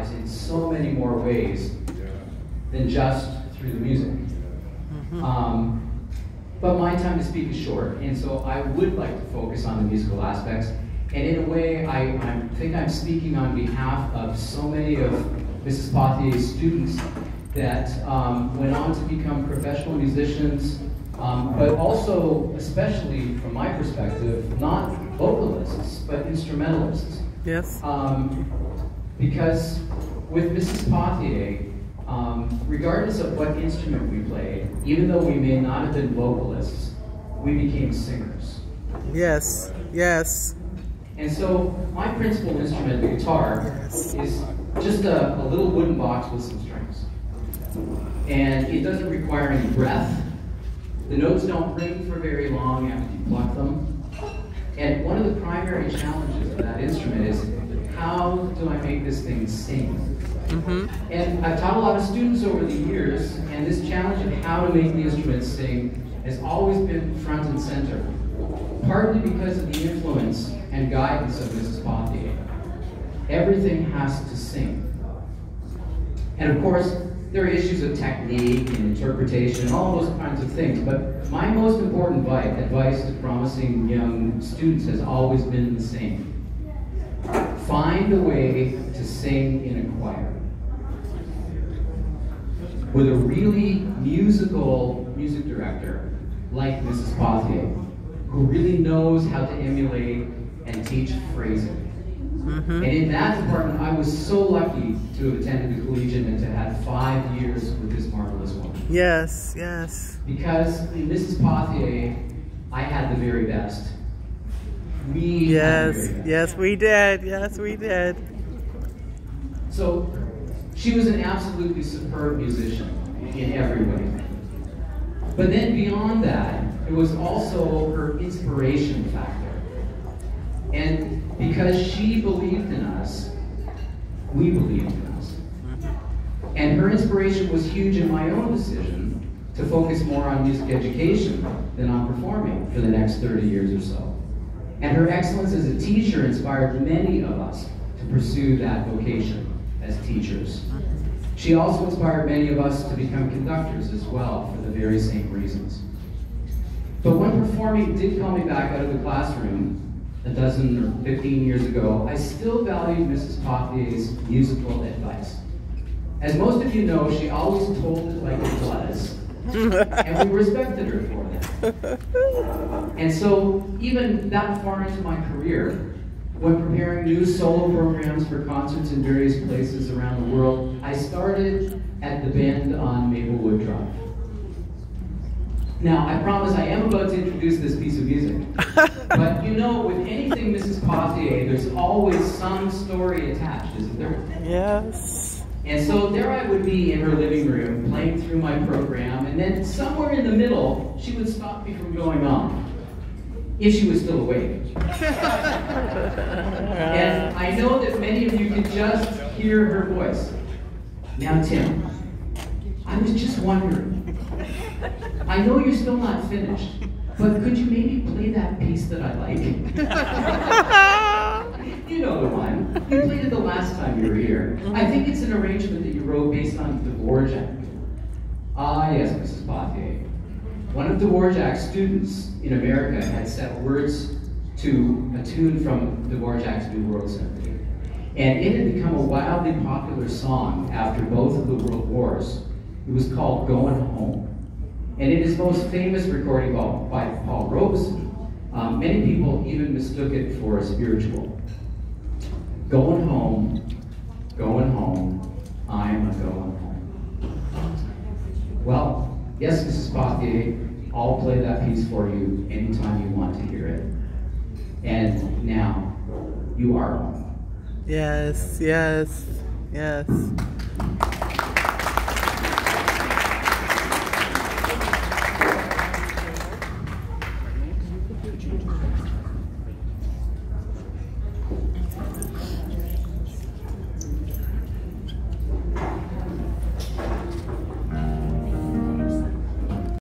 lives in so many more ways than just through the music. But my time to speak is short, and so I would like to focus on the musical aspects. And in a way, I think I'm speaking on behalf of so many of Mrs. Pothier's students that went on to become professional musicians, but also, especially from my perspective, not vocalists, but instrumentalists. Yes. Because with Mrs. Pothier, regardless of what instrument we played, even though we may not have been vocalists, we became singers. Yes, yes. And so my principal instrument, the guitar, is just a little wooden box with some strings. And it doesn't require any breath. The notes don't ring for very long after you pluck them. And one of the primary challenges of that instrument is, how do I make this thing sing? And I've taught a lot of students over the years, and this challenge of how to make the instrument sing has always been front and center, partly because of the influence and guidance of Mrs. Pothier. Everything has to sing. And of course, there are issues of technique and interpretation, all those kinds of things, but my most important advice to promising young students has always been the same. Find a way to sing in a choir. With a really musical music director like Mrs. Pothier, who really knows how to emulate and teach phrasing. And in that department, I was so lucky to have attended the Collegiate and to have 5 years with this marvelous woman. Yes, yes. Because in Mrs. Pothier, I had the very best. Yes, we did. Yes, we did. So she was an absolutely superb musician in every way. But then beyond that, it was also her inspiration factor. And because she believed in us, we believed in us. And her inspiration was huge in my own decision to focus more on music education than on performing for the next 30 years or so. And her excellence as a teacher inspired many of us to pursue that vocation as teachers. She also inspired many of us to become conductors as well for the very same reasons. But when performing did call me back out of the classroom a dozen or 15 years ago, I still valued Mrs. Pothier's musical advice. As most of you know, she always told it like it was, and we respected her for that. And so, even that far into my career, when preparing new solo programs for concerts in various places around the world, I started at the Bend on Maplewood Drive. Now, I promise I am about to introduce this piece of music. But you know, with anything Mrs. Pothier, there's always some story attached, isn't there? Yes. And so there I would be in her living room, playing through my program, and then somewhere in the middle, she would stop me from going on, if she was still awake. And I know that many of you could just hear her voice. Now, Tim, I was just wondering, I know you're still not finished, but could you maybe play that piece that I like? You know the one. You played it the last time you were here. I think it's an arrangement that you wrote based on Dvorak. Ah, yes, Mrs. Pothier. One of Dvorak's students in America had set words to a tune from Dvorak's New World Symphony. And it had become a wildly popular song after both of the world wars. It was called Going Home. And in his most famous recording by Paul Robeson, many people even mistook it for a spiritual. Going home, I'm a going home. Well, yes, Mrs. Pothier, I'll play that piece for you anytime you want to hear it. And now, you are home. Yes, yes, yes.